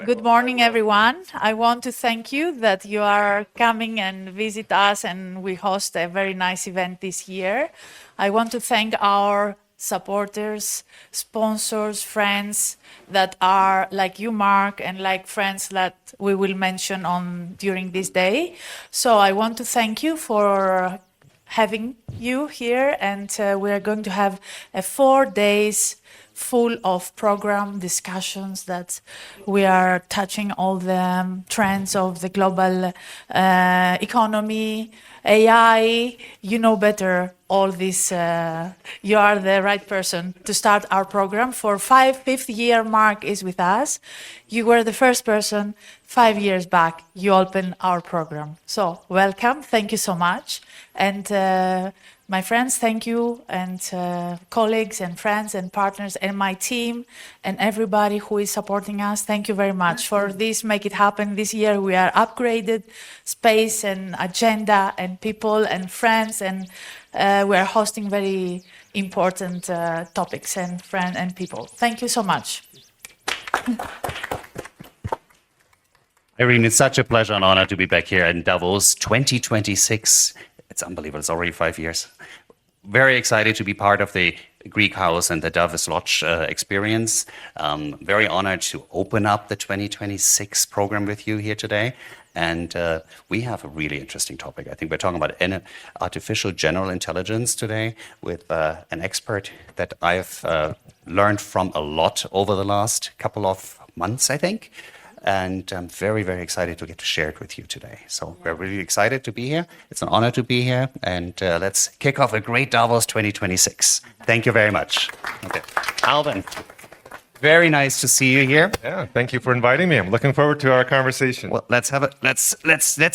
Good morning, everyone. I want to thank you that you are coming and visit us, and we host a very nice event this year. I want to thank our supporters, sponsors, friends that are like you, Mark, and like friends that we will mention on during this day. So I want to thank you for having you here, and we are going to have a 4 days full of program discussions that we are touching all the trends of the global economy, AI. You know better all this. You are the right person to start our program. For fifth year, Mark is with us. You were the first person 5 years back. You opened our program. So welcome. Thank you so much. And my friends, thank you, and colleagues and friends and partners and my team and everybody who is supporting us. Thank you very much for this. Make it happen. This year we are upgraded space and agenda and people and friends, and we are hosting very important topics and friends and people. Thank you so much. Irene, it's such a pleasure and honor to be back here in Davos 2026. It's unbelievable. It's already 5 years. Very excited to be part of the Greek House and the Davos Lodge experience. Very honored to open up the 2026 program with you here today. And we have a really interesting topic. I think we're talking about artificial general intelligence today with an expert that I've learned from a lot over the last couple of months, I think. And I'm very, very excited to get to share it with you today. So we're really excited to be here. It's an honor to be here. And let's kick off a great Davos 2026. Thank you very much. Okay. Alvin, very nice to see you here. Yeah, thank you for inviting me. I'm looking forward to our conversation. Well, let's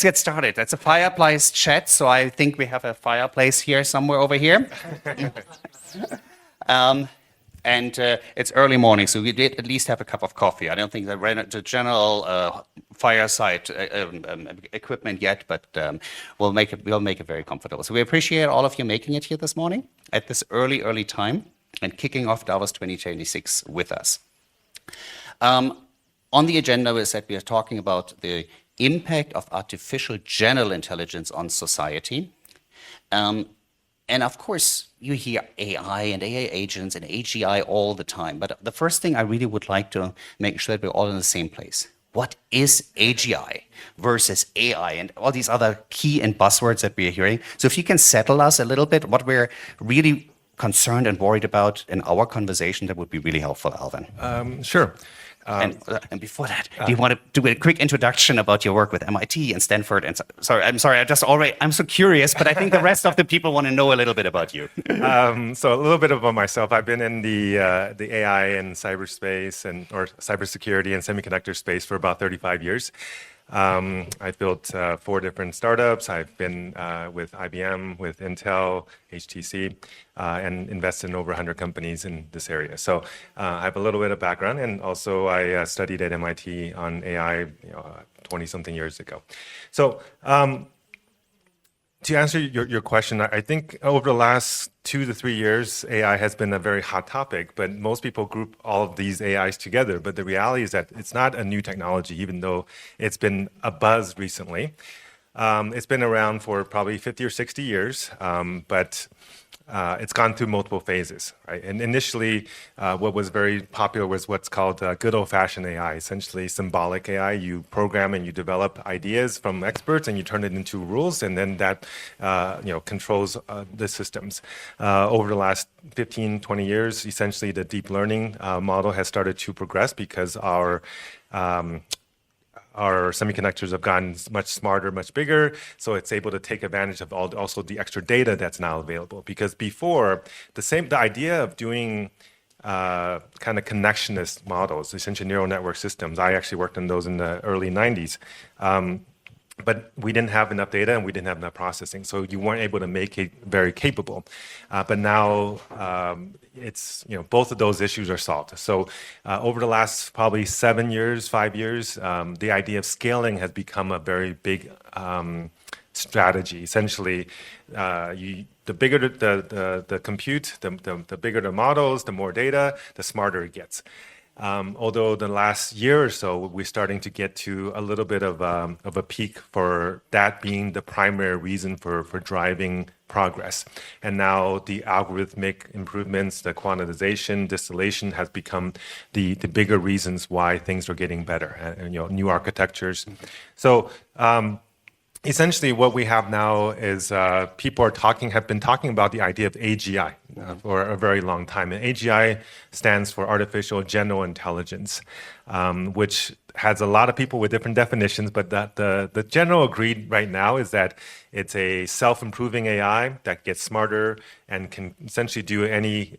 get started. That's a fireplace chat. So I think we have a fireplace here somewhere over here. And it's early morning, so we did at least have a cup of coffee. I don't think the general fireside equipment yet, but we'll make it very comfortable. So we appreciate all of you making it here this morning at this early time and kicking off Davos 2026 with us. On the agenda, we said we are talking about the impact of artificial general intelligence on society. And of course, you hear AI and AI agents and AGI all the time. But the first thing I really would like to make sure that we're all in the same place. What is AGI versus AI and all these other key and buzzwords that we are hearing? So if you can settle us a little bit, what we're really concerned and worried about in our conversation, that would be really helpful, Alvin. Sure. And before that, do you want to do a quick introduction about your work with MIT and Stanford? And I'm sorry, I'm so curious, but I think the rest of the people want to know a little bit about you. So a little bit about myself. I've been in the AI and cyberspace or cybersecurity and semiconductor space for about 35 years. I've built 4 different startups. I've been with IBM, with Intel, HTC, and invested in over 100 companies in this area. So I have a little bit of background, and also I studied at MIT on AI 20-something years ago. So to answer your question, I think over the last 2 to 3 years, AI has been a very hot topic, but most people group all of these AIs together. But the reality is that it's not a new technology, even though it's been a buzz recently. It's been around for probably 50 or 60 years, but it's gone through multiple phases, right? And initially, what was very popular was what's called good old-fashioned AI, essentially symbolic AI. You program and you develop ideas from experts, and you turn it into rules, and then that controls the systems. Over the last 15, 20 years, essentially the deep learning model has started to progress because our semiconductors have gotten much smarter, much bigger, so it's able to take advantage of also the extra data that's now available. Because before, the idea of doing kind of connectionist models, essentially neural network systems, I actually worked on those in the early 90s. But we didn't have enough data and we didn't have enough processing, so you weren't able to make it very capable. But now it's both of those issues are solved. So over the last probably 7 years, 5 years, the idea of scaling has become a very big strategy. Essentially, the bigger the compute, the bigger the models, the more data, the smarter it gets. Although the last year or so, we're starting to get to a little bit of a peak for that being the primary reason for driving progress. And now the algorithmic improvements, the quantization, distillation has become the bigger reasons why things are getting better, and new architectures. So essentially, what we have now is people have been talking about the idea of AGI for a very long time. And AGI stands for Artificial General Intelligence, which has a lot of people with different definitions, but the general agreed right now is that it's a self-improving AI that gets smarter and can essentially do any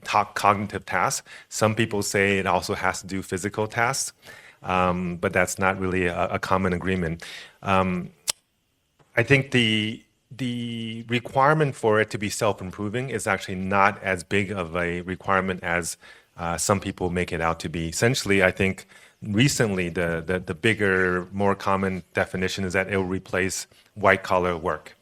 cognitive task. Some people say it also has to do physical tasks, but that's not really a common agreement. I think the requirement for it to be self-improving is actually not as big of a requirement as some people make it out to be. Essentially, I think recently the bigger, more common definition is that it will replace white-collar work,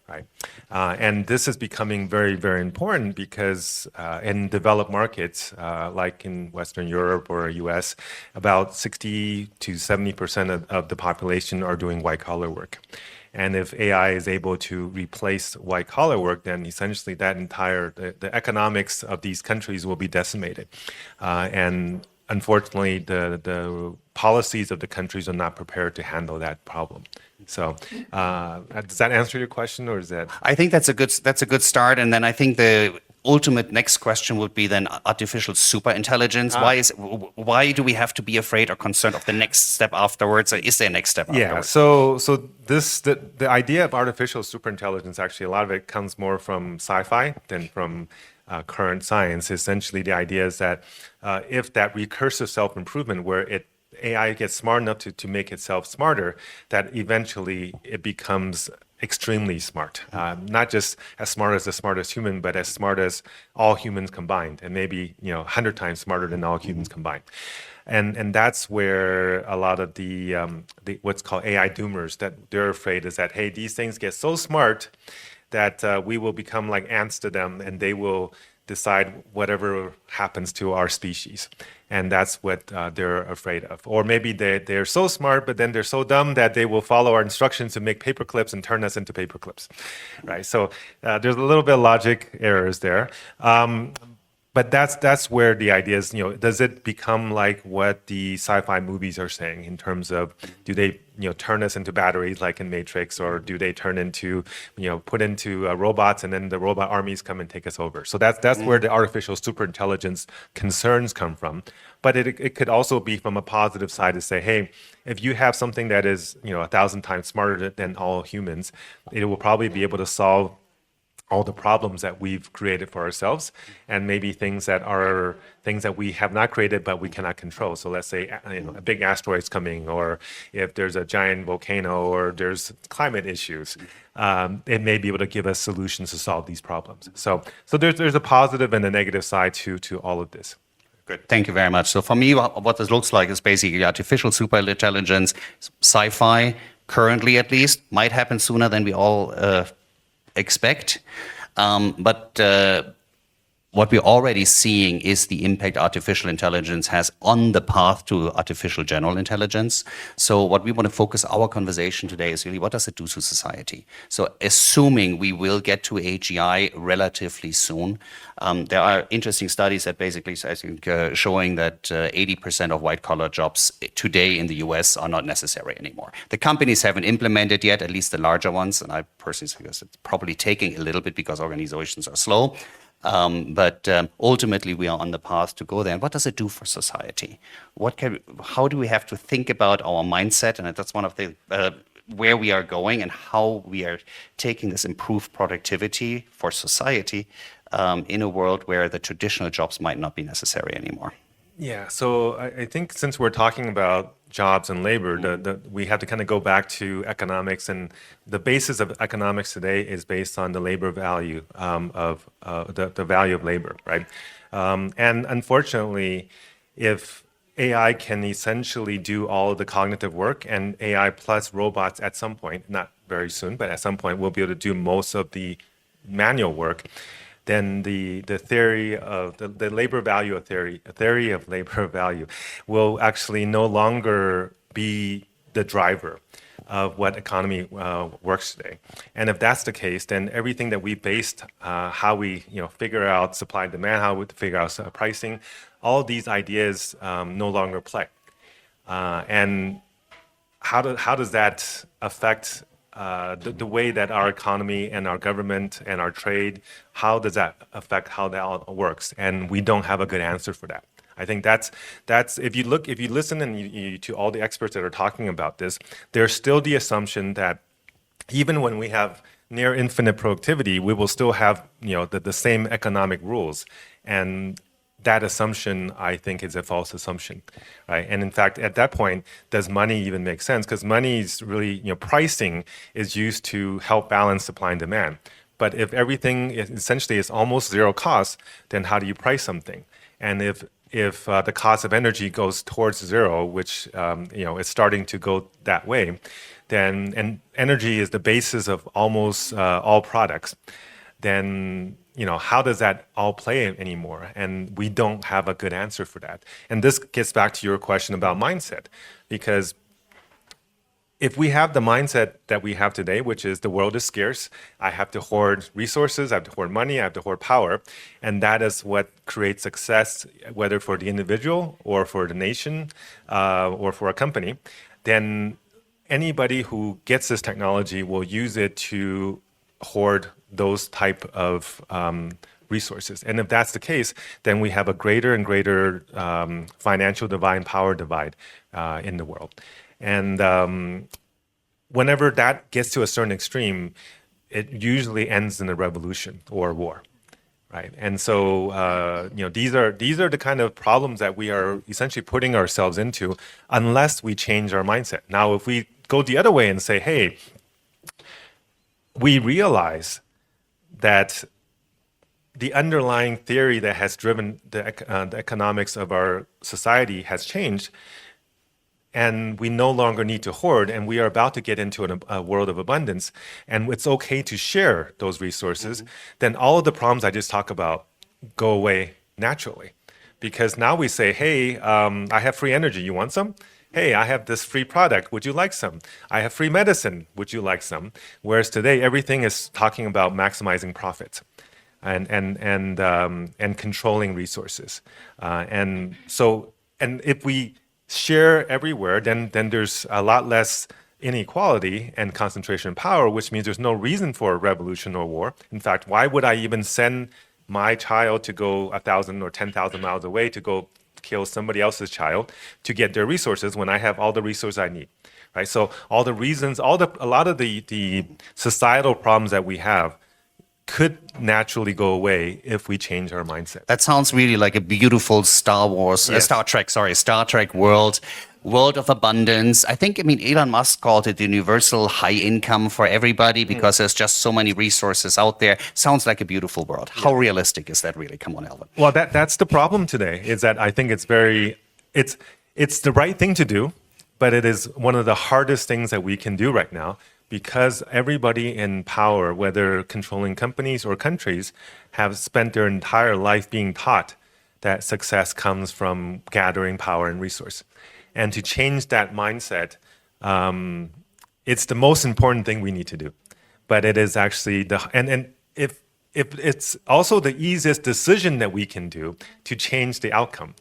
right? And this is becoming very, very important because in developed markets, like in Western Europe or US, about 60 to 70% of the population are doing white-collar work. And if AI is able to replace white-collar work, then essentially that the economics of these countries will be decimated. And unfortunately, the policies of the countries are not prepared to handle that problem. So does that answer your question, or is that? I think that's a good start. And then I think the ultimate next question would be then artificial superintelligence. Why do we have to be afraid or concerned of the next step afterwards? Or is there a next step afterwards? Yeah, so the idea of artificial superintelligence, actually, a lot of it comes more from sci-fi than from current science. Essentially, the idea is that if that recursive self-improvement, where AI gets smart enough to make itself smarter, that eventually it becomes extremely smart. Not just as smart as the smartest human, but as smart as all humans combined, and maybe 100 times smarter than all humans combined. And that's where a lot of the what's called AI doomers, that they're afraid is that, hey, these things get so smart that we will become like ants to them, and they will decide whatever happens to our species. And that's what they're afraid of. Or maybe they're so smart, but then they're so dumb that they will follow our instructions to make paper clips and turn us into paper clips, right? So there's a little bit of logic errors there. But that's where the idea is, does it become like what the sci-fi movies are saying in terms of, do they, turn us into batteries like in Matrix, or do they turn into, put into robots, and then the robot armies come and take us over? So that's where the artificial superintelligence concerns come from. But it could also be from a positive side to say, hey, if you have something that is, 1,000 times smarter than all humans, it will probably be able to solve all the problems that we've created for ourselves, and maybe things that we have not created but we cannot control. So let's say a big asteroid's coming, or if there's a giant volcano, or there's climate issues, it may be able to give us solutions to solve these problems. So there's a positive and a negative side to all of this. Good. Thank you very much. So for me, what this looks like is basically artificial superintelligence, sci-fi, currently at least, might happen sooner than we all expect. But what we're already seeing is the impact artificial intelligence has on the path to artificial general intelligence. So what we want to focus our conversation today is really, what does it do to society? So assuming we will get to AGI relatively soon, there are interesting studies that basically, I think, showing that 80% of white-collar jobs today in the US are not necessary anymore. The companies haven't implemented yet, at least the larger ones, and I personally think it's probably taking a little bit because organizations are slow. But ultimately, we are on the path to go there. And what does it do for society? How do we have to think about our mindset? And that's one of the where we are going, and how we are taking this improved productivity for society in a world where the traditional jobs might not be necessary anymore. Yeah, so I think since we're talking about jobs and labor, we have to kind of go back to economics, and the basis of economics today is based on the labor value of the value of labor, right? And unfortunately, if AI can essentially do all of the cognitive work, and AI plus robots at some point, not very soon, but at some point, will be able to do most of the manual work, then the theory of the labor value of theory of labor value will actually no longer be the driver of what economy works today. And if that's the case, then everything that we based how we figure out supply and demand, how we figure out pricing, all of these ideas no longer play. And how does that affect the way that our economy and our government and our trade, how does that affect how that all works? And we don't have a good answer for that. I think that's if you listen to all the experts that are talking about this, there's still the assumption that even when we have near infinite productivity, we will still have the same economic rules. And that assumption, I think, is a false assumption, right? And in fact, at that point, does money even make sense? Because money is really, pricing is used to help balance supply and demand. But if everything essentially is almost zero cost, then how do you price something? And if the cost of energy goes towards zero, which is starting to go that way, then and energy is the basis of almost all products, then how does that all play anymore? And we don't have a good answer for that. And this gets back to your question about mindset, because if we have the mindset that we have today, which is the world is scarce, I have to hoard resources, I have to hoard money, I have to hoard power, and that is what creates success, whether for the individual or for the nation or for a company, then anybody who gets this technology will use it to hoard those type of resources. And if that's the case, then we have a greater and greater financial divide, power divide in the world. And whenever that gets to a certain extreme, it usually ends in a revolution or war, right? And so these are the kind of problems that we are essentially putting ourselves into unless we change our mindset. Now, if we go the other way and say, hey, we realize that the underlying theory that has driven the economics of our society has changed, and we no longer need to hoard, and we are about to get into a world of abundance, and it's okay to share those resources, then all of the problems I just talked about go away naturally. Because now we say, hey, I have free energy, you want some? Hey, I have this free product, would you like some? I have free medicine, would you like some? Whereas today, everything is talking about maximizing profit and controlling resources. And if we share everywhere, then there's a lot less inequality and concentration of power, which means there's no reason for a revolution or war. In fact, why would I even send my child to go 1,000 or 10,000 miles away to go kill somebody else's child to get their resources when I have all the resources I need, right? So all the reasons, a lot of the societal problems that we have could naturally go away if we change our mindset. That sounds really like a beautiful Star Trek world of abundance. I think, Elon Musk called it the universal high income for everybody because there's just so many resources out there. Sounds like a beautiful world. How realistic is that really? Come on, Alvin. Well, that's the problem today, is that I think it's the right thing to do, but it is one of the hardest things that we can do right now, because everybody in power, whether controlling companies or countries, have spent their entire life being taught that success comes from gathering power and resource. And to change that mindset, it's the most important thing we need to do. But it is actually if it's also the easiest decision that we can do to change the outcome.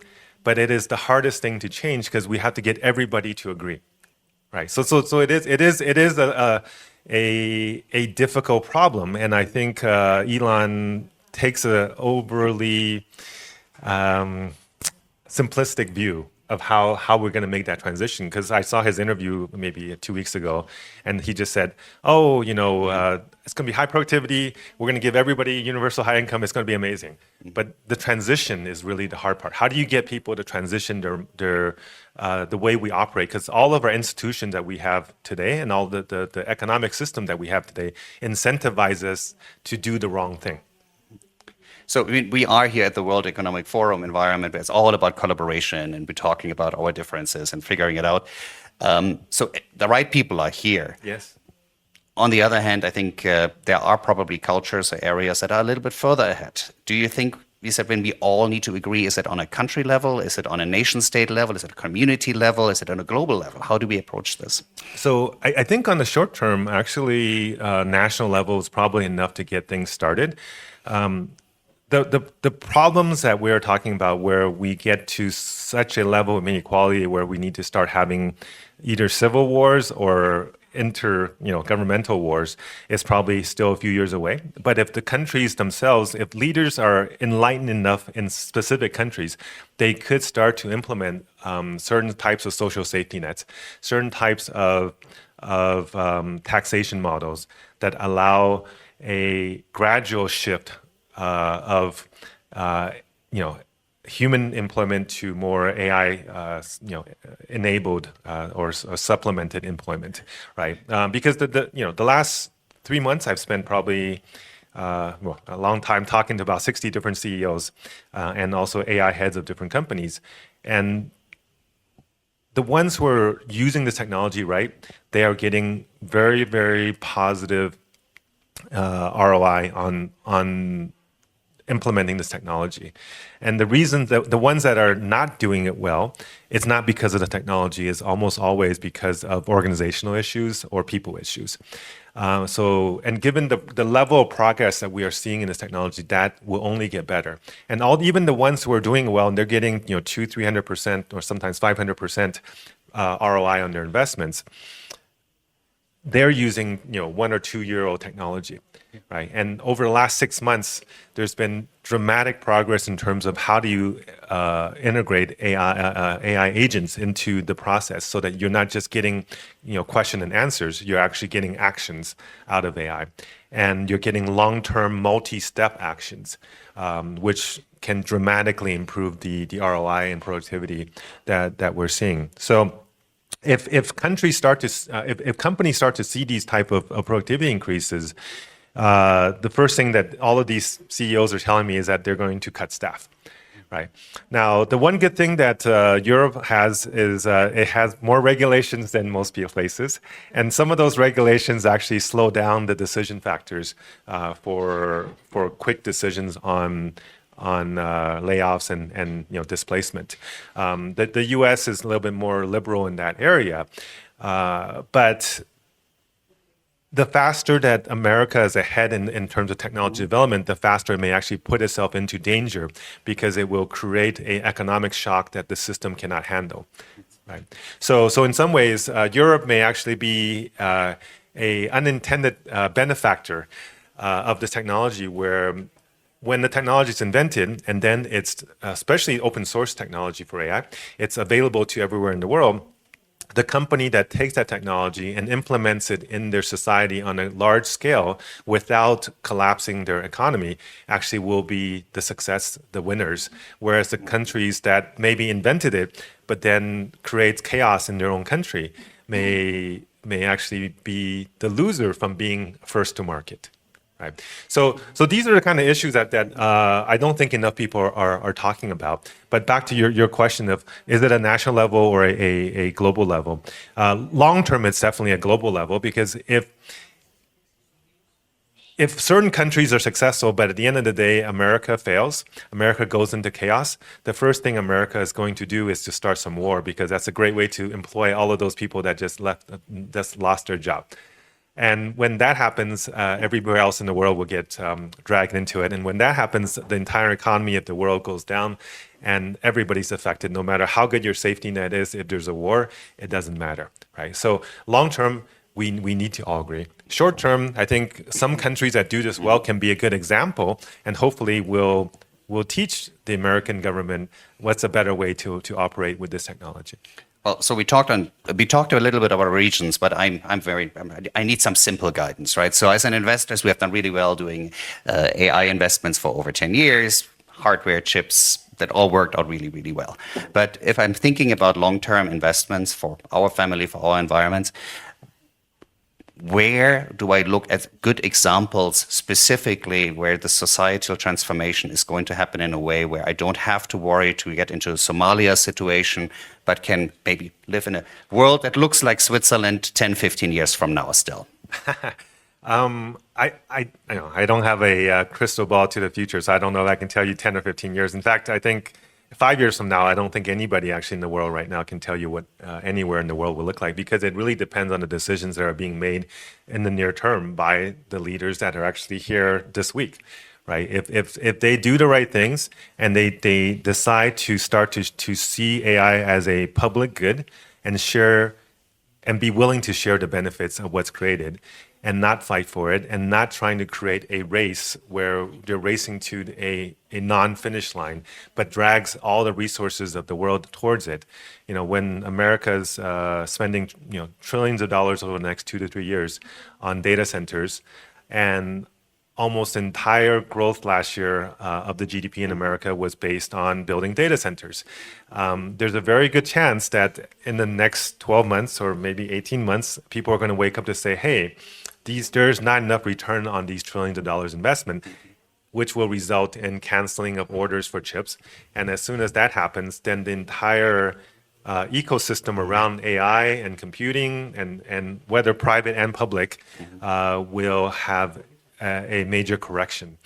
But it is the hardest thing to change because we have to get everybody to agree. Right. So it is a difficult problem, and I think Elon takes an overly simplistic view of how we're going to make that transition. Because I saw his interview maybe 2 weeks ago, and he just said, it's going to be high productivity. We're going to give everybody universal high income. It's going to be amazing. But the transition is really the hard part. How do you get people to transition the way we operate? Because all of our institutions that we have today and all the economic system that we have today incentivize us to do the wrong thing. So we are here at the World Economic Forum environment, but it's all about collaboration, and we're talking about our differences and figuring it out. So the right people are here. Yes. On the other hand, I think there are probably cultures or areas that are a little bit further ahead. Do you think, you said when we all need to agree, is it on a country level? Is it on a nation state level? Is it a community level? Is it on a global level? How do we approach this? So I think on the short term, actually, national level is probably enough to get things started. The problems that we're talking about, where we get to such a level of inequality where we need to start having either civil wars or governmental wars, is probably still a few years away. But if the countries themselves, if leaders are enlightened enough in specific countries, they could start to implement certain types of social safety nets, certain types of taxation models that allow a gradual shift of human employment to more AI enabled or supplemented employment, right? Because the last 3 months I've spent probably a long time talking to about 60 different CEOs and also AI heads of different companies, and the ones who are using this technology right, they are getting very, very positive ROI on implementing this technology. And the reason that the ones that are not doing it well, it's not because of the technology, it's almost always because of organizational issues or people issues. And given the level of progress that we are seeing in this technology, that will only get better. And even the ones who are doing well, and they're getting 200-300% or sometimes 500% ROI on their investments, they're using 1 or 2 year old technology, right? And over the last 6 months, there's been dramatic progress in terms of how do you integrate AI agents into the process, so that you're not just getting question and answers, you're actually getting actions out of AI, and you're getting long-term multi-step actions, which can dramatically improve the ROI and productivity that we're seeing. So if companies start to see these type of productivity increases, the first thing that all of these CEOs are telling me is that they're going to cut staff. Right. Now, the one good thing that Europe has is it has more regulations than most places, and some of those regulations actually slow down the decision factors for quick decisions on layoffs and displacement. The U.S. is a little bit more liberal in that area, but the faster that America is ahead in terms of technology development, the faster it may actually put itself into danger, because it will create an economic shock that the system cannot handle. Right. So in some ways, Europe may actually be a unintended benefactor of this technology, where when the technology is invented, and then it's especially open source technology for AI, it's available to everywhere in the world. The company that takes that technology and implements it in their society on a large scale without collapsing their economy actually will be the success, the winners. Whereas the countries that maybe invented it but then creates chaos in their own country may actually be the loser from being first to market. Right. So these are the kind of issues that I don't think enough people are talking about. But back to your question of, is it a national level or a global level? Long term, it's definitely a global level, because if certain countries are successful, but at the end of the day, America fails, America goes into chaos, the first thing America is going to do is to start some war, because that's a great way to employ all of those people that just lost their job. And when that happens, everywhere else in the world will get dragged into it. And when that happens, the entire economy of the world goes down, and everybody's affected. No matter how good your safety net is, if there's a war, it doesn't matter, right? So long term, we need to all agree. Short term, I think some countries that do this well can be a good example, and hopefully will teach the American government what's a better way to operate with this technology. Well, so we talked a little bit about regions, but I need some simple guidance, right? So as an investors, we have done really well doing AI investments for over 10 years, hardware, chips, that all worked out really, really well. But if I'm thinking about long-term investments for our family, for our environments, where do I look at good examples specifically where the societal transformation is going to happen in a way where I don't have to worry to get into a Somalia situation, but can maybe live in a world that looks like Switzerland 10, 15 years from now still? I don't have a crystal ball to the future, so I don't know if I can tell you 10 or 15 years. In fact, I think 5 years from now, I don't think anybody actually in the world right now can tell you what anywhere in the world will look like, because it really depends on the decisions that are being made in the near term by the leaders that are actually here this week, right? If they do the right things and they decide to start to see AI as a public good and share and be willing to share the benefits of what's created, and not fight for it, and not trying to create a race where they're racing to a non-finish line, but drags all the resources of the world towards it. You know, when America's spending trillions of dollars over the next 2 to 3 years on data centers, and almost entire growth last year of the GDP in America was based on building data centers. There's a very good chance that in the next 12 months or maybe 18 months, people are going to wake up to say, hey, there's not enough return on these trillions of dollars investment, which will result in canceling of orders for chips. And as soon as that happens, then the entire ecosystem around AI and computing, and whether private and public, will have a major correction.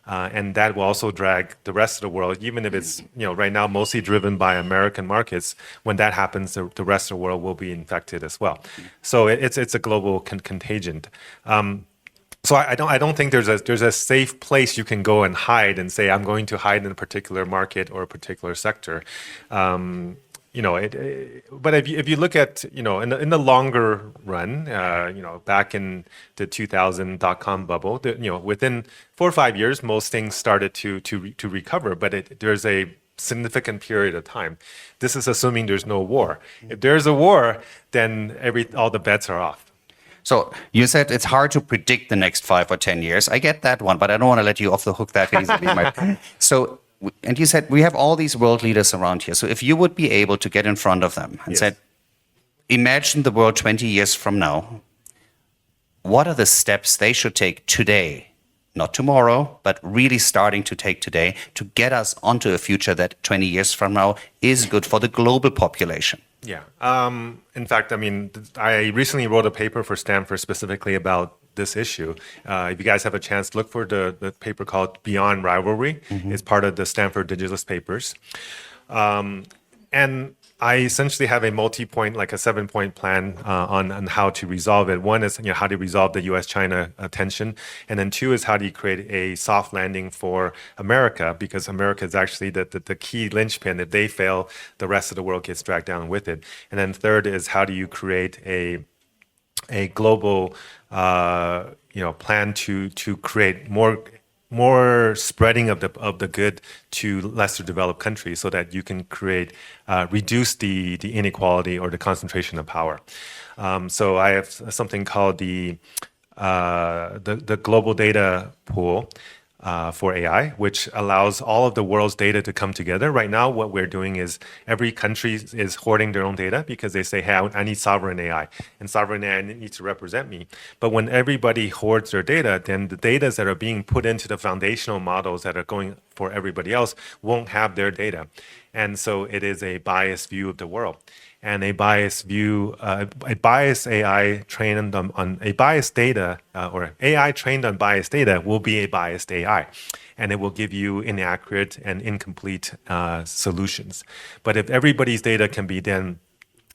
And that will also drag the rest of the world, even if it's right now mostly driven by American markets. When that happens, the rest of the world will be infected as well. So it's a global contagion. So I don't think there's a safe place you can go and hide and say I'm going to hide in a particular market or a particular sector. But if you look at in the longer run, back in the 2000 dot-com bubble, within 4 or 5 years, most things started to recover. But there's a significant period of time. This is assuming there's no war. If there's a war, then all the bets are off. So you said it's hard to predict the next 5 or 10 years. I get that one, but I don't want to let you off the hook that easily. And you said we have all these world leaders around here. So if you would be able to get in front of them and said, imagine the world 20 years from now, what are the steps they should take today, not tomorrow, but really starting to take today to get us onto a future that 20 years from now is good for the global population? Yeah. In fact, I recently wrote a paper for Stanford specifically about this issue. If you guys have a chance, look for the paper called Beyond Rivalry. It's part of the Stanford Digilist papers. And I essentially have a multi-point, like a 7-point plan on how to resolve it. One is how to resolve the U.S.-China tension, and then 2 is how do you create a soft landing for America, because America is actually the key linchpin. If they fail, the rest of the world gets dragged down with it. And then 3rd is how do you create a global plan to create more spreading of the good to lesser developed countries, so that you can reduce the inequality or the concentration of power. So I have something called the global data pool for AI, which allows all of the world's data to come together. Right now, what we're doing is every country is hoarding their own data because they say, hey, I need sovereign AI, and sovereign AI needs to represent me. But when everybody hoards their data, then the data that are being put into the foundational models that are going for everybody else won't have their data. And so it is a biased view of the world. And a biased view, a biased AI trained on a biased data, or AI trained on biased data will be a biased AI. And it will give you inaccurate and incomplete solutions. But if everybody's data can be then,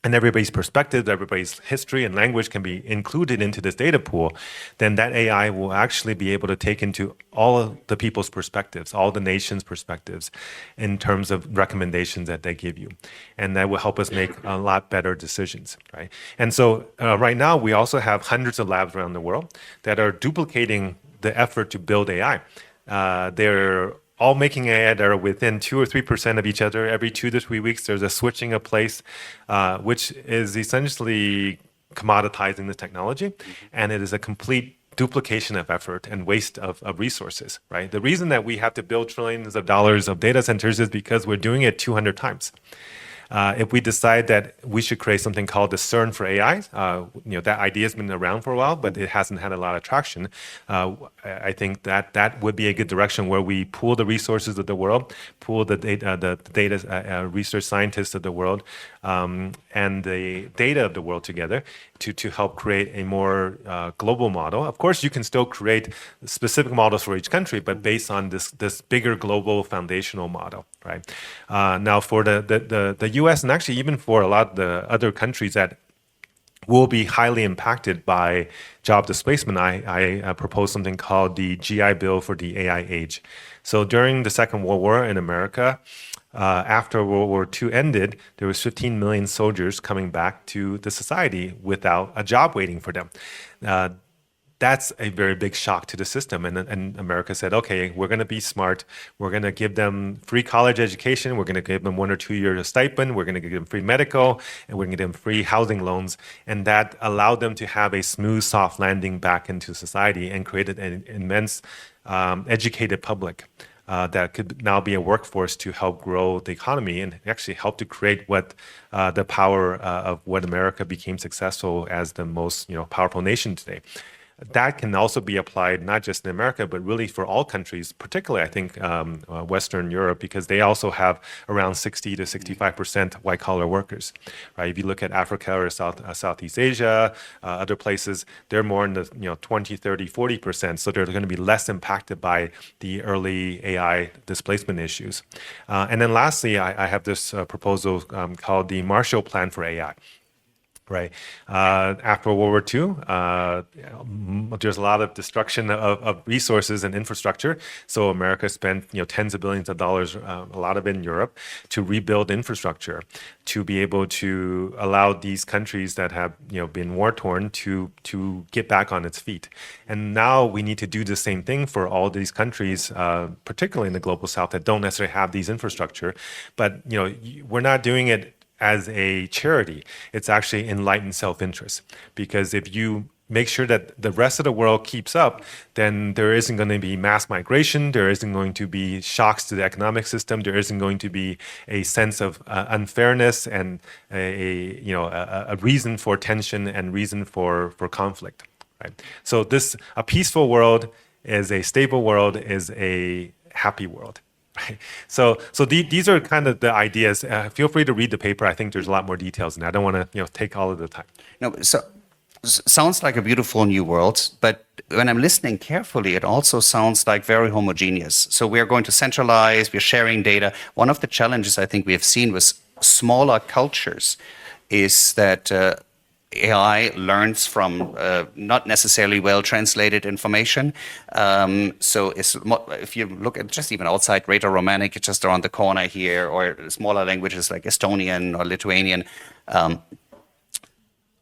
and everybody's perspective, everybody's history and language can be included into this data pool, then that AI will actually be able to take into all of the people's perspectives, all the nations' perspectives, in terms of recommendations that they give you. And that will help us make a lot better decisions, right? And so right now, we also have hundreds of labs around the world that are duplicating the effort to build AI. They're all making AI that are within 2 or 3% of each other. Every 2 to 3 weeks, there's a switching of place, which is essentially commoditizing the technology. And it is a complete duplication of effort and waste of resources, right? The reason that we have to build trillions of dollars of data centers is because we're doing it 200 times. If we decide that we should create something called the CERN for AI, that idea has been around for a while, but it hasn't had a lot of traction. I think that would be a good direction where we pool the resources of the world, pool the data research scientists of the world, and the data of the world together to help create a more global model. Of course, you can still create specific models for each country, but based on this bigger global foundational model, right? Now, for the U.S. and actually even for a lot of the other countries that will be highly impacted by job displacement, I propose something called the GI Bill for the AI age. So during the Second World War in America, after World War II ended, there was 15 million soldiers coming back to the society without a job waiting for them. That's a very big shock to the system. And America said, okay, we're going to be smart. We're going to give them free college education. We're going to give them 1 or 2 years stipend. We're going to give them free medical, and we're going to give them free housing loans. And that allowed them to have a smooth, soft landing back into society and created an immense educated public. That could now be a workforce to help grow the economy and actually help to create what the power of what America became successful as the most powerful nation today. That can also be applied not just in America, but really for all countries, particularly I think Western Europe, because they also have around 60 to 65% white collar workers. Right? If you look at Africa or Southeast Asia, other places, they're more in the 20, 30, 40%. So they're going to be less impacted by the early AI displacement issues. And then lastly, I have this proposal called the Marshall Plan for AI. Right. After World War II, there's a lot of destruction of resources and infrastructure. So America spent tens of billions of dollars, a lot of it in Europe, to rebuild infrastructure, to be able to allow these countries that have been war torn to get back on its feet. And now we need to do the same thing for all these countries, particularly in the global South, that don't necessarily have these infrastructure. But we're not doing it as a charity. It's actually enlightened self-interest, because if you make sure that the rest of the world keeps up, then there isn't going to be mass migration, there isn't going to be shocks to the economic system, there isn't going to be a sense of unfairness and a reason for tension and reason for conflict. Right? So a peaceful world is a stable world, is a happy world. Right. So these are kind of the ideas. Feel free to read the paper. I think there's a lot more details, and I don't want to take all of the time. No, so sounds like a beautiful new world, but when I'm listening carefully, it also sounds like very homogeneous. So we're going to centralize, we're sharing data. One of the challenges I think we have seen with smaller cultures is that AI learns from not necessarily well-translated information. So if you look at just even outside Greater Romanic, it's just around the corner here, or smaller languages like Estonian or Lithuanian,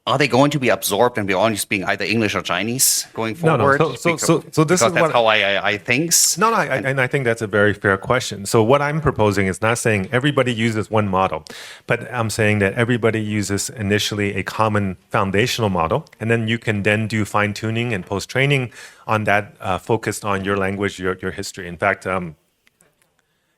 are they going to be absorbed and we're only speaking either English or Chinese going forward? No. So this is that's how I think. No, and I think that's a very fair question. So what I'm proposing is not saying everybody uses one model, but I'm saying that everybody uses initially a common foundational model, and then you can then do fine tuning and post training on that, focused on your language, your history. In fact,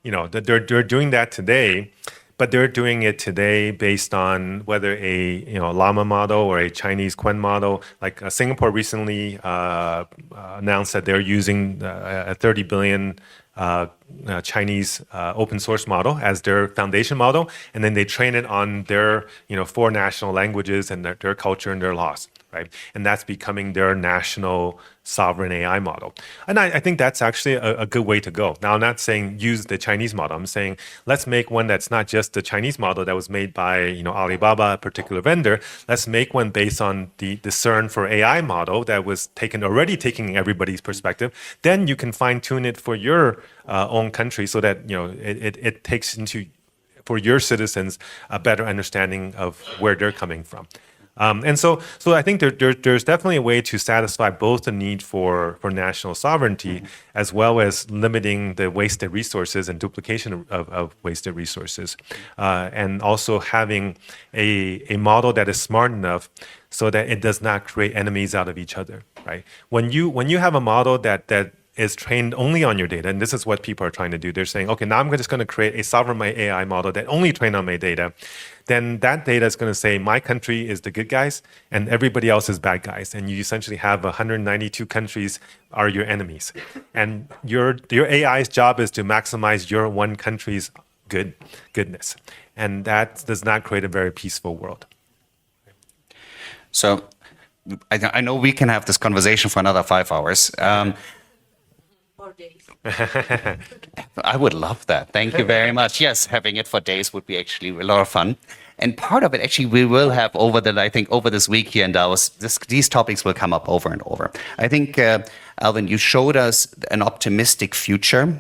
they're doing that today. But they're doing it today based on whether a llama model or a Chinese Quen model. Like Singapore recently announced that they're using a 30 billion Chinese open source model as their foundation model, and then they train it on their 4 national languages and their culture and their laws. Right? And that's becoming their national sovereign AI model. And I think that's actually a good way to go. Now, I'm not saying use the Chinese model. I'm saying let's make one that's not just the Chinese model that was made by Alibaba, a particular vendor. Let's make one based on the CERN for AI model that was already taking everybody's perspective. Then you can fine tune it for your own country so that it takes into, for your citizens, a better understanding of where they're coming from. And so I think there's definitely a way to satisfy both the need for national sovereignty as well as limiting the wasted resources and duplication of wasted resources, and also having a model that is smart enough so that it does not create enemies out of each other. Right? When you have a model that is trained only on your data, and this is what people are trying to do. They're saying, okay, now I'm just going to create a sovereign AI model that only trained on my data. Then that data is going to say my country is the good guys and everybody else is bad guys. And you essentially have 192 countries are your enemies. And your AI's job is to maximize your one country's goodness. And that does not create a very peaceful world. So I know we can have this conversation for another 5 hours. I would love that. Thank you very much. Yes, having it for days would be actually a lot of fun. And part of it, actually, we will have over this week here in Davos, these topics will come up over and over. I think, Alvin, you showed us an optimistic future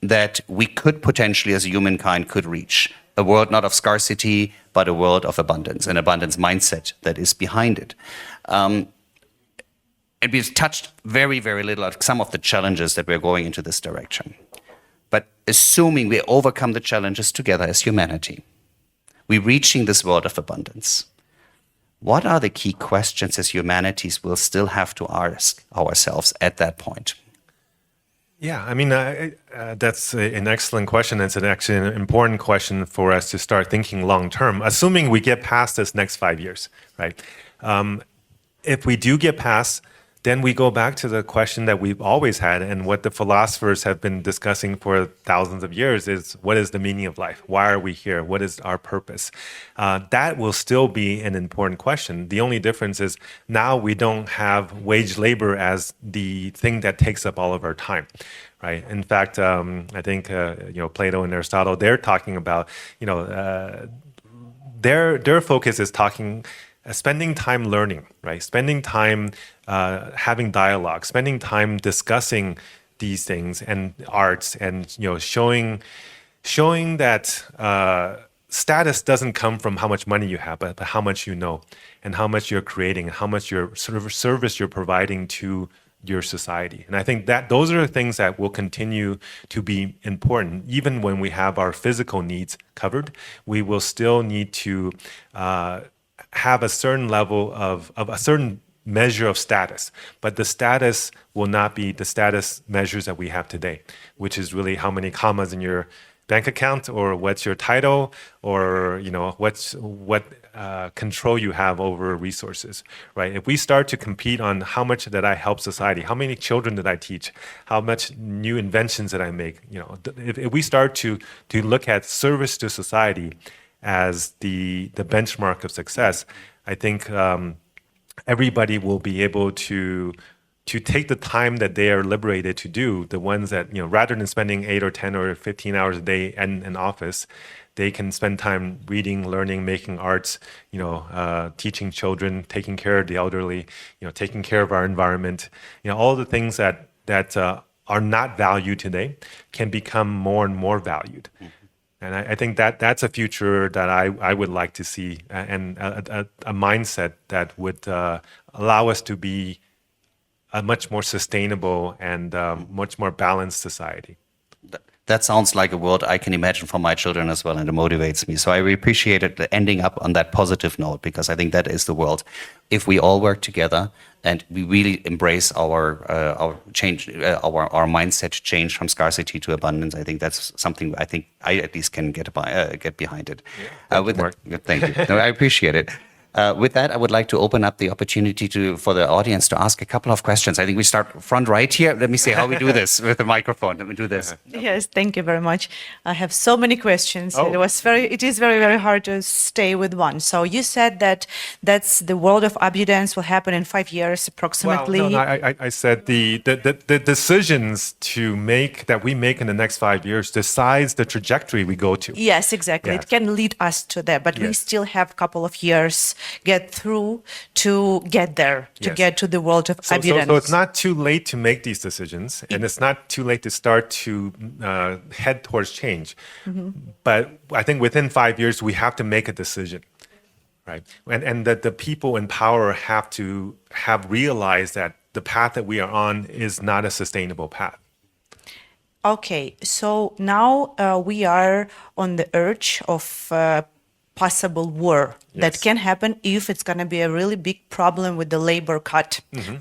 that we could potentially, as humankind, could reach. A world not of scarcity, but a world of abundance, an abundance mindset that is behind it. And we've touched very, very little on some of the challenges that we're going into this direction. But assuming we overcome the challenges together as humanity, we're reaching this world of abundance. What are the key questions as humanities we'll still have to ask ourselves at that point? Yeah, I mean, that's an excellent question. It's actually an important question for us to start thinking long term, assuming we get past this next 5 years, right? If we do get past, then we go back to the question that we've always had and what the philosophers have been discussing for thousands of years is, what is the meaning of life? Why are we here? What is our purpose? That will still be an important question. The only difference is now we don't have wage labor as the thing that takes up all of our time. Right. In fact, I think Plato and Aristotle, they're talking about their focus is spending time learning, right? Spending time having dialogue, spending time discussing these things and arts, and showing that status doesn't come from how much money you have, but how much you know, and how much you're creating, and how much your sort of service you're providing to your society. And I think that those are the things that will continue to be important. Even when we have our physical needs covered, we will still need to have a certain level of a certain measure of status, but the status will not be the status measures that we have today, which is really how many commas in your bank account, or what's your title, or what control you have over resources, right? If we start to compete on how much did I help society, how many children did I teach, how much new inventions did I make, if we start to look at service to society as the benchmark of success, I think everybody will be able to take the time that they are liberated to do, the ones that, rather than spending 8 or 10 or 15 hours a day in an office, they can spend time reading, learning, making arts, teaching children, taking care of the elderly, taking care of our environment. All the things that are not valued today can become more and more valued. And I think that's a future that I would like to see, and a mindset that would allow us to be a much more sustainable and much more balanced society. That sounds like a world I can imagine for my children as well, and it motivates me. So I really appreciate it ending up on that positive note, because I think that is the world. If we all work together and we really embrace our change, our mindset change from scarcity to abundance, I think that's something I think I at least can get behind it. Yeah, Thank you. No, I appreciate it. With that, I would like to open up the opportunity for the audience to ask a couple of questions. I think we start front right here. Let me see how we do this with the microphone. Let me do this. Yes, thank you very much. I have so many questions. Oh. It is very, very hard to stay with one. So you said that's the world of abundance will happen in 5 years approximately. Well, no, I said the decisions that we make in the next 5 years decides the trajectory we go to. Yes, exactly. Yes. It can lead us to that, but we Yes. still have a couple of years get through to get there, to Yes. get to the world of abundance. So it's not too late to make these decisions, and it's not too late to start to head towards change. Mm-hmm. But I think within 5 years, we have to make a decision, right? And that the people in power have to have realized that the path that we are on is not a sustainable path. Okay, so now we are on the edge of possible war that Yes. can happen if it's going to be a really big problem with the labor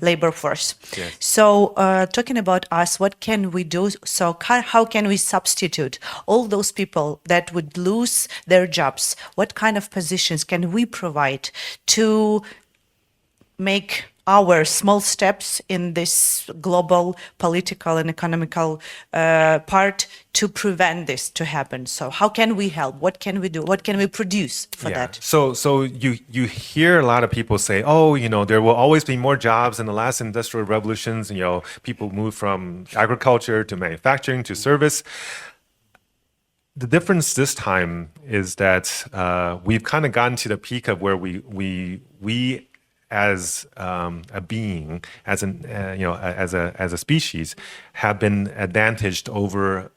labor force. Yes. So talking about us, what can we do? So how can we substitute all those people that would lose their jobs? What kind of positions can we provide to make our small steps in this global political and economical part to prevent this to happen? So how can we help? What can we do? What can we produce for that? So you hear a lot of people say, oh, there will always be more jobs. In the last industrial revolutions, people moved from agriculture to manufacturing to service. The difference this time is that we've kind of gotten to the peak of where we as a being, as a species, have been advantaged over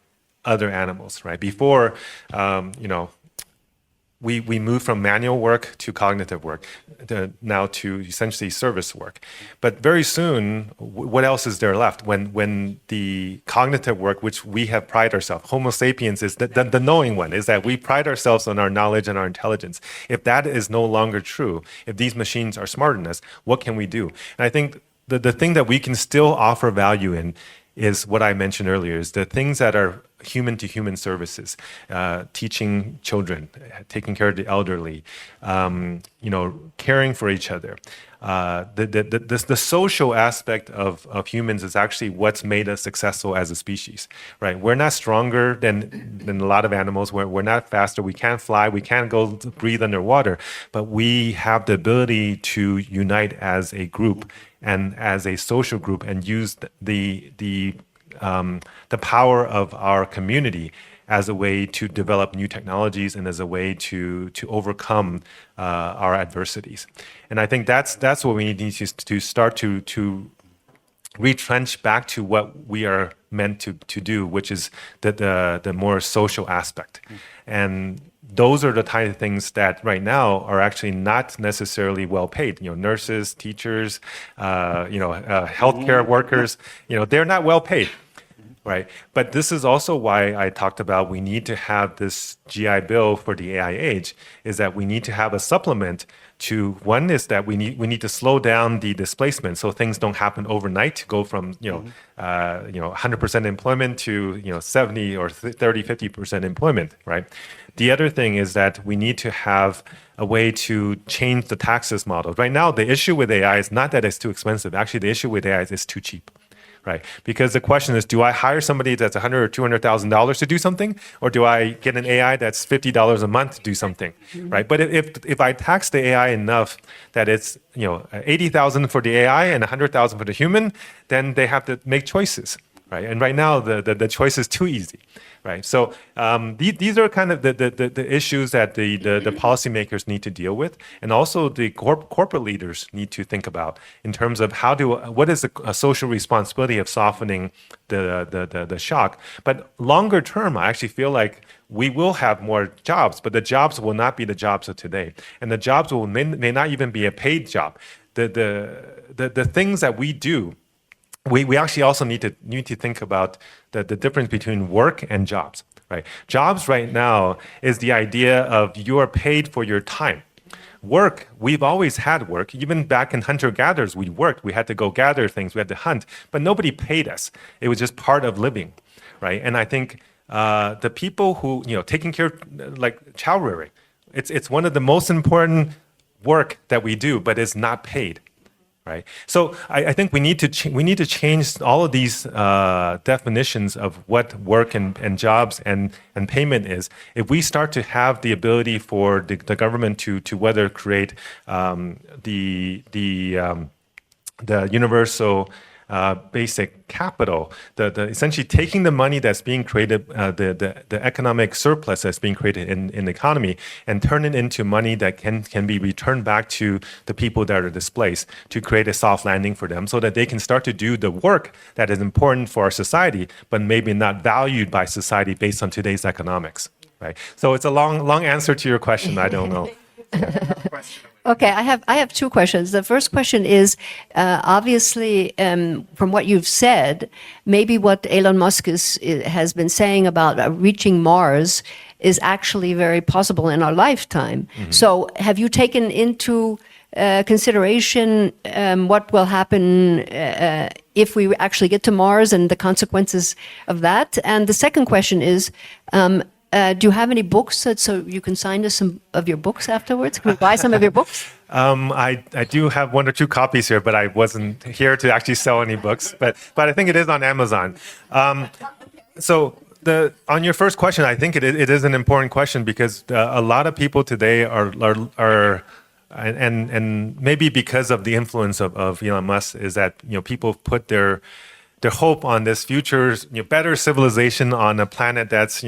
other animals, right? Before, we moved from manual work to cognitive work, now to essentially service work. But very soon, what else is there left? When the cognitive work, which we have prided ourselves, Homo sapiens is the knowing one, is that we pride ourselves on our knowledge and our intelligence. If that is no longer true, if these machines are smarter than us, what can we do? And I think the thing that we can still offer value in is what I mentioned earlier, is the things that are human-to-human services, teaching children, taking care of the elderly, caring for each other. The social aspect of humans is actually what's made us successful as a species, right? We're not stronger than a lot of animals. We're not faster. We can't fly. We can't go breathe underwater. But we have the ability to unite as a group and as a social group and use the power of our community as a way to develop new technologies and as a way to overcome our adversities. And I think that's what we need to start to retrench back to what we are meant to do, which is the more social aspect. And those are the type of things that right now are actually not necessarily well paid. Nurses, teachers, healthcare workers, they're not well paid. Right. But this is also why I talked about we need to have this GI Bill for the AI age, is that we need to have a supplement to, one is that we need to slow down the displacement so things don't happen overnight to go from 100% employment to 70 or 30, 50% employment, right? The other thing is that we need to have a way to change the taxes model. Right now, the issue with AI is not that it's too expensive. Actually, the issue with AI is it's too cheap. Right, because the question is, do I hire somebody that's $100,000 or $200,000 to do something, or do I get an AI that's $50 a month to do something, right? But if I tax the AI enough that it's $80,000 for the AI and $100,000 for the human, then they have to make choices, right? And right now the choice is too easy, right? So these are kind of the issues that the policymakers need to deal with, and also the corporate leaders need to think about in terms of what is a social responsibility of softening the shock. But longer term, I actually feel like we will have more jobs, but the jobs will not be the jobs of today, and the jobs may not even be a paid job. The things that we do. We actually also need to think about the difference between work and jobs, right? Jobs right now is the idea of you are paid for your time. Work, we've always had work. Even back in hunter-gatherers, we worked. We had to go gather things. We had to hunt, but nobody paid us. It was just part of living, right? And I think the people who, taking care of, like child rearing, it's one of the most important work that we do, but it's not paid. Right. So I think we need to change all of these definitions of what work and jobs and payment is. If we start to have the ability for the government to whether create the universal basic capital, the essentially taking the money that's being created, the economic surplus that's being created in the economy, and turn it into money that can be returned back to the people that are displaced, to create a soft landing for them so that they can start to do the work that is important for our society, but maybe not valued by society based on today's economics. Right? So it's a long answer to your question. I don't know. Okay, I have two questions. The first question is, obviously, from what you've said, maybe what Elon Musk has been saying about reaching Mars is actually very possible in our lifetime. So have you taken into consideration what will happen if we actually get to Mars and the consequences of that? And the second question is, do you have any books so you can sign us some of your books afterwards? Can we buy some of your books? I do have 1 or 2 copies here, but I wasn't here to actually sell any books. But I think it is on Amazon. So on your first question, I think it is an important question because a lot of people today are and maybe because of the influence of Elon Musk is that people put their hope on this future better civilization on a planet that's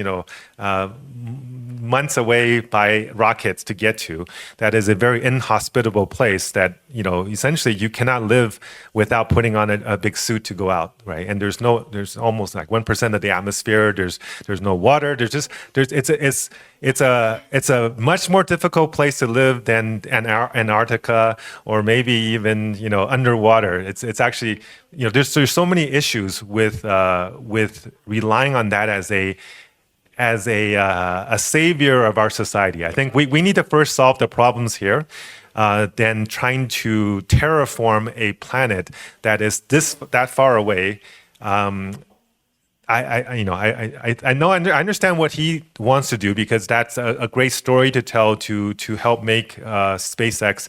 months away by rockets to get to, that is a very inhospitable place that essentially you cannot live without putting on a big suit to go out, right? And there's almost like 1% of the atmosphere. There's no water. It's a much more difficult place to live than Antarctica or maybe even underwater. It's actually there's so many issues with relying on that as a savior of our society. I think we need to first solve the problems here, then trying to terraform a planet that is that far away. I understand what he wants to do because that's a great story to tell to help make SpaceX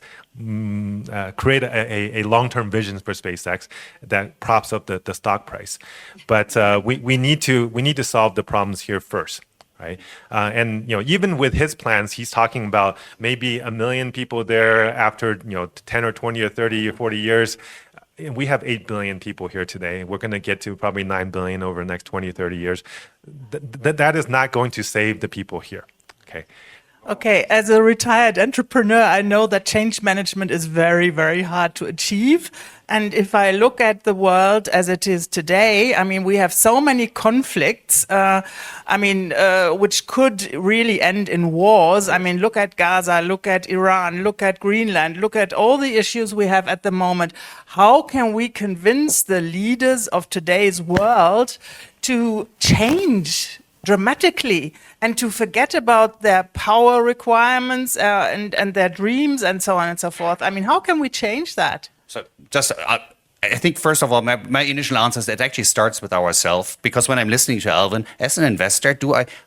create a long-term vision for SpaceX that props up the stock price. But we need to solve the problems here first. Right, and even with his plans, he's talking about maybe 1 million people there after 10 or 20 or 30 or 40 years. We have 8 billion people here today. We're going to get to probably 9 billion over the next 20 or 30 years. That is not going to save the people here. Okay. Okay, as a retired entrepreneur, I know that change management is very, very hard to achieve. And if I look at the world as it is today, I mean, we have so many conflicts, which could really end in wars. I mean, look at Gaza, look at Iran, look at Greenland, look at all the issues we have at the moment. How can we convince the leaders of today's world to change dramatically and to forget about their power requirements and their dreams and so on and so forth? I mean, how can we change that? So just, I think first of all, my initial answer is that it actually starts with ourselves, because when I'm listening to Alvin, as an investor,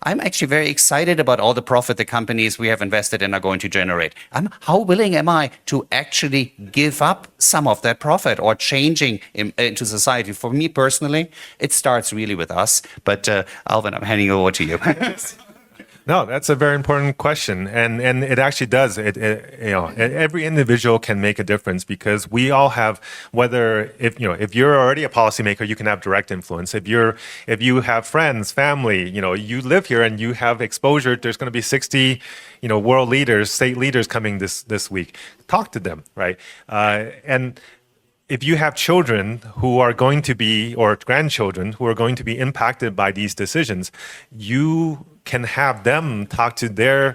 I'm actually very excited about all the profit the companies we have invested in are going to generate. How willing am I to actually give up some of that profit or changing into society? For me personally, it starts really with us. But Alvin, I'm handing over to you. No, that's a very important question, and it actually does. Every individual can make a difference because we all have. Whether if you're already a policymaker, you can have direct influence. If you have friends, family, you live here and you have exposure. There's going to be 60, world leaders, state leaders coming this week. Talk to them, right? And if you have children who are going to be, or grandchildren who are going to be impacted by these decisions, you can have them talk to their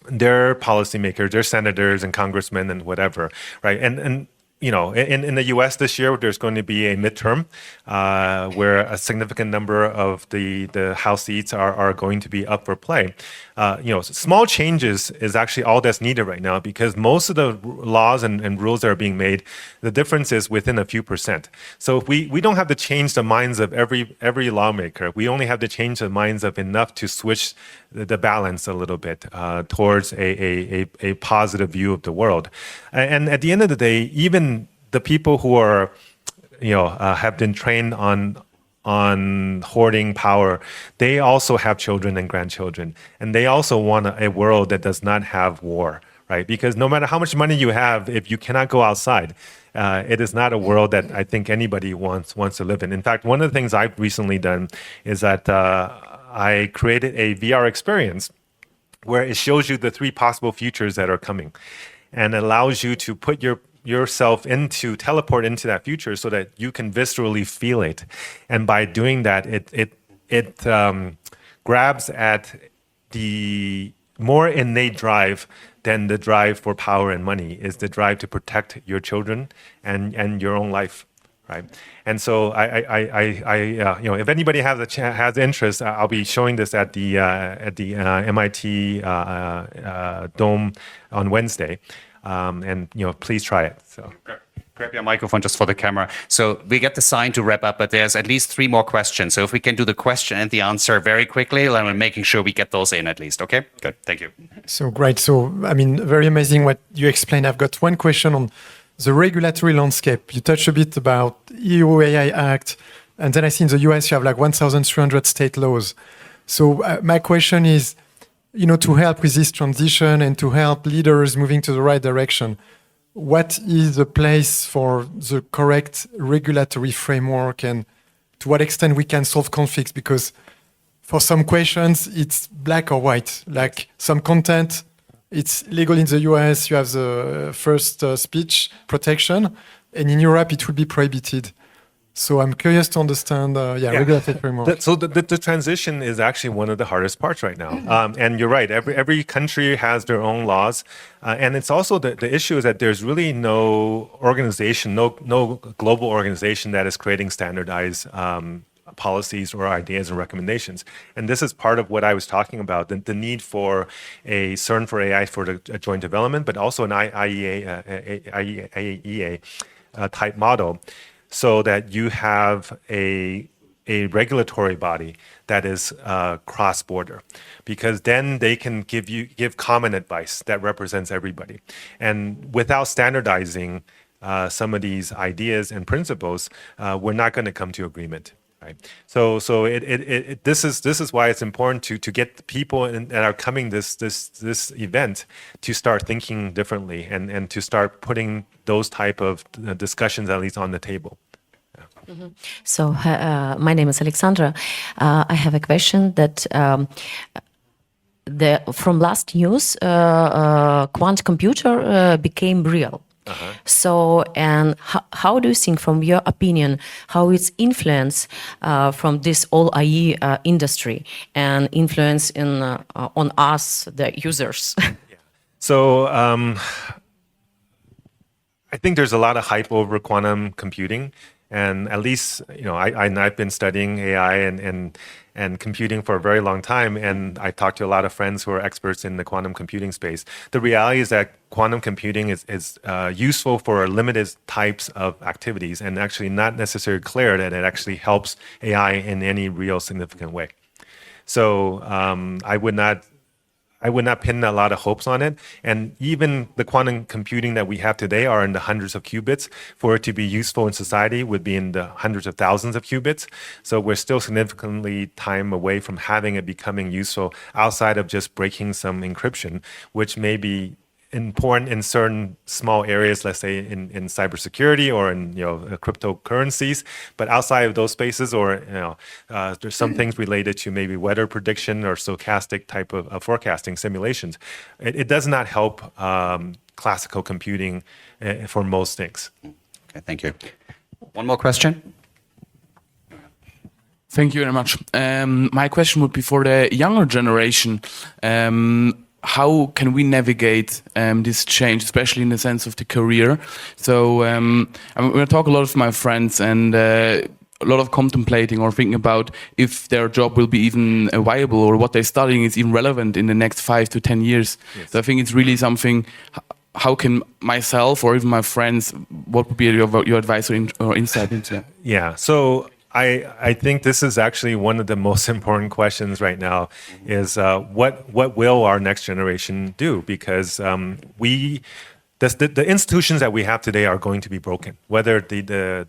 policymakers, their senators and congressmen and whatever, right? And in the U.S. this year, there's going to be a midterm where a significant number of the House seats are going to be up for play. Small changes is actually all that's needed right now because most of the laws and rules that are being made, the difference is within a few percent. So if we don't have to change the minds of every lawmaker. We only have to change the minds of enough to switch the balance a little bit towards a positive view of the world. And at the end of the day, even the people who are, have been trained on hoarding power, they also have children and grandchildren, and they also want a world that does not have war, right? Because no matter how much money you have, if you cannot go outside, it is not a world that I think anybody wants to live in. In fact, one of the things I've recently done is that I created a VR experience where it shows you the 3 possible futures that are coming, and allows you to put yourself teleport into that future so that you can viscerally feel it. And by doing that, it grabs at the more innate drive than the drive for power and money is the drive to protect your children and your own life, right? And so if anybody has interest, I'll be showing this at the MIT Dome on Wednesday, and please try it. So. Grab your microphone just for the camera. So we get the sign to wrap up, but there's at least 3 more questions. So if we can do the question and the answer very quickly, and we're making sure we get those in at least. Okay, good. Thank you. So great. So, very amazing what you explained. I've got one question on the regulatory landscape. You touched a bit about EU AI Act, and then I see in the US you have like 1,300 state laws. So my question is, to help with this transition and to help leaders moving to the right direction, what is the place for the correct regulatory framework, and to what extent we can solve conflicts? Because for some questions, it's black or white. Like some content, it's legal in the US, you have the first speech protection, and in Europe, it will be prohibited. So I'm curious to understand, regulatory framework. So the transition is actually one of the hardest parts right now. And you're right, every country has their own laws. And it's also the issue is that there's really no organization, no global organization that is creating standardized policies or ideas and recommendations. And this is part of what I was talking about, the need for a CERN for AI for a joint development, but also an IEA type model, so that you have a regulatory body that is cross-border, because then they can give common advice that represents everybody. And without standardizing some of these ideas and principles, we're not going to come to agreement. Right. So this is why it's important to get the people that are coming this event to start thinking differently and to start putting those type of discussions at least on the table. Mm-hmm. So my name is Alexandra. I have a question that from last news, quantum computer became real. Uh-huh. So, and how do you think, from your opinion, how it's influence from this all AI industry and influence on us, the users? Yeah. So, I think there's a lot of hype over quantum computing, and at least I've been studying AI and computing for a very long time, and I talked to a lot of friends who are experts in the quantum computing space. The reality is that quantum computing is useful for limited types of activities, and actually not necessarily clear that it actually helps AI in any real significant way. So I would not pin a lot of hopes on it. And even the quantum computing that we have today are in the hundreds of qubits. For it to be useful in society would be in the hundreds of thousands of qubits. So we're still significantly time away from having it becoming useful outside of just breaking some encryption, which may be important in certain small areas, let's say in cybersecurity or in cryptocurrencies, but outside of those spaces, or there's some things related to maybe weather prediction or stochastic type of forecasting simulations. It does not help classical computing for most things. Okay, thank you. One more question. Thank you very much. My question would be for the younger generation. How can we navigate this change, especially in the sense of the career? So when I talk a lot with my friends, and a lot of contemplating or thinking about if their job will be even viable, or what they're studying is even relevant in the next 5 to 10 years. Yes. So I think it's really something. How can myself or even my friends, what would be your advice or insight into that? Yeah. So I think this is actually one of the most important questions right now, is what will our next generation do? Because the institutions that we have today are going to be broken, whether the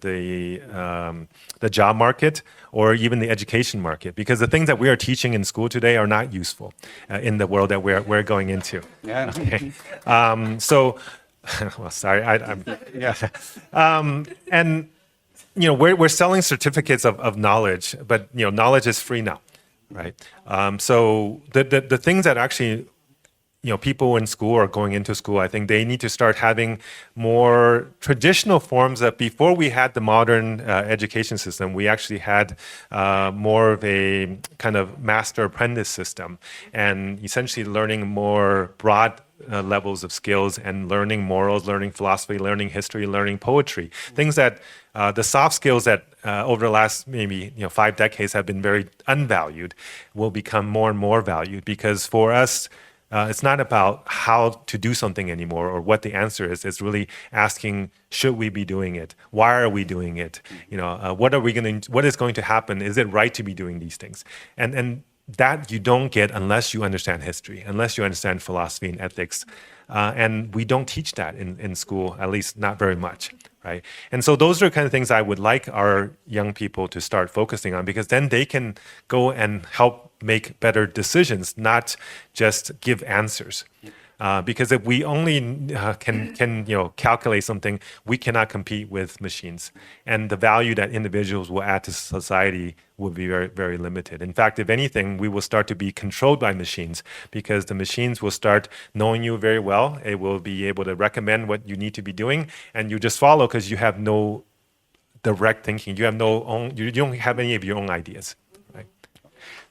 job market or even the education market, because the things that we are teaching in school today are not useful in the world that we're going into. Yeah. Okay. Well, sorry. And we're selling certificates of knowledge, but knowledge is free now, right? So the things that actually people in school or going into school, I think they need to start having more traditional forms that before we had the modern education system, we actually had more of a kind of master apprentice system, and essentially learning more broad levels of skills and learning morals, learning philosophy, learning history, learning poetry. Things that the soft skills that over the last maybe 5 decades have been very unvalued will become more and more valued, because for us, it's not about how to do something anymore or what the answer is. It's really asking, should we be doing it? Why are we doing it? What is going to happen? Is it right to be doing these things? And that you don't get unless you understand history, unless you understand philosophy and ethics. And we don't teach that in school, at least not very much, right? And so those are the kind of things I would like our young people to start focusing on, because then they can go and help make better decisions, not just give answers. Because if we only can calculate something, we cannot compete with machines, and the value that individuals will add to society will be very, very limited. In fact, if anything, we will start to be controlled by machines, because the machines will start knowing you very well. It will be able to recommend what you need to be doing, and you just follow because you have no direct thinking. You don't have any of your own ideas.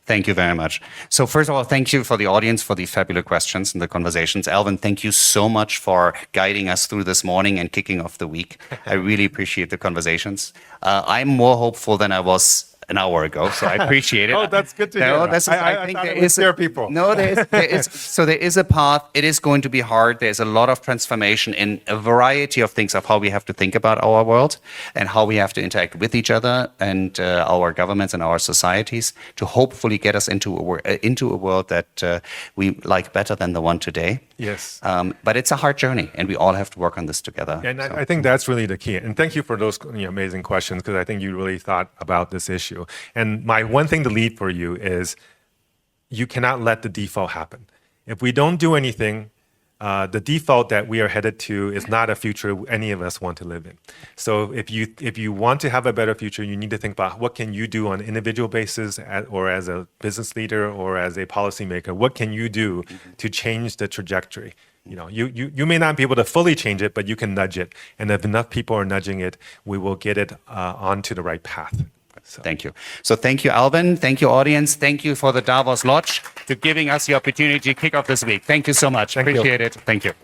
Thank you very much. So first of all, thank you for the audience for the fabulous questions and the conversations. Alvin, thank you so much for guiding us through this morning and kicking off the week. I really appreciate the conversations. I'm more hopeful than I was an hour ago, so I appreciate it. Oh, that's good to hear. I think there is people. No, there is. So there is a path. It is going to be hard. There's a lot of transformation in a variety of things of how we have to think about our world and how we have to interact with each other and our governments and our societies to hopefully get us into a world that we like better than the one today. Yes. But it's a hard journey, and we all have to work on this together. And I think that's really the key. And thank you for those amazing questions, because I think you really thought about this issue. And my one thing to lead for you is you cannot let the default happen. If we don't do anything, the default that we are headed to is not a future any of us want to live in. So if you want to have a better future, you need to think about what can you do on an individual basis, or as a business leader or as a policymaker. What can you do to change the trajectory? You may not be able to fully change it, but you can nudge it. And if enough people are nudging it, we will get it onto the right path. So. Thank you. So thank you, Alvin. Thank you, audience. Thank you for the Davos Lodge for giving us the opportunity to kick off this week. Thank you so much. Appreciate it. Thank you.